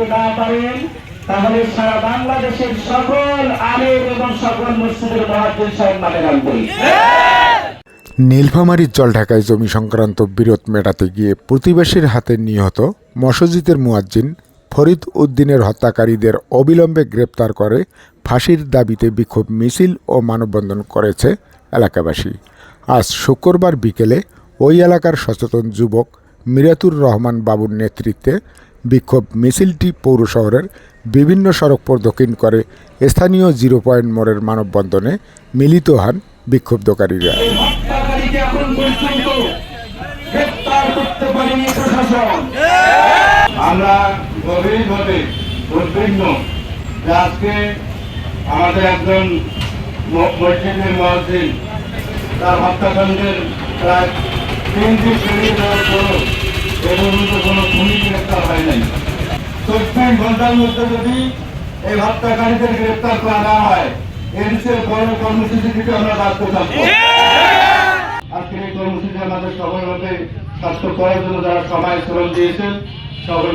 করতে না পারেন তাহলে সারা বাংলাদেশের সকল আলেম এবং সকল মসজিদের মুয়াজ্জিন সাহেব মাঠে নামবে। নীলফামারীর জলঢাকায় জমি সংক্রান্ত বিরোধ মেটাতে গিয়ে প্রতিবেশীর হাতে নিহত মসজিদের মুয়াজ্জিন ফরিদ উদ্দিনের হত্যাকারীদের অবিলম্বে গ্রেপ্তার করে ফাঁসির দাবিতে বিক্ষোভ মিছিল ও মানববন্ধন করেছে এলাকাবাসী। আজ শুক্রবার বিকেলে ওই এলাকার সচেতন যুবক মিরাতুর রহমান বাবুর নেতৃত্বে বিক্ষোভ মিছিলটি পৌর শহরের বিভিন্ন সড়ক প্রদক্ষিণ করে স্থানীয় 0 পয়েন্ট মোড়ের মানববন্ধনে মিলিত হন বিক্ষুব্ধকারীরা। আমরা গভীরভাবে উদ্বিগ্ন যে আজকে আমাদের একজন মসজিদের মুয়াজ্জিন তার হত্যাকাণ্ডের প্রায় 3 দিন পেরিয়ে যাওয়ার পরও এ পর্যন্ত কোনো খুনি গ্রেপ্তার হয় নাই। 24 ঘন্টার মধ্যে যদি এই হত্যাকারীদের গ্রেপ্তার করা না হয় এর চেয়ে বড় কর্মসূচি দিতে আমরা বাধ্য থাকবো। আজকের এই কর্মসূচি আমাদের সফলভাবে সার্থক করার জন্য যারা সবাই শ্রম দিয়েছেন সকল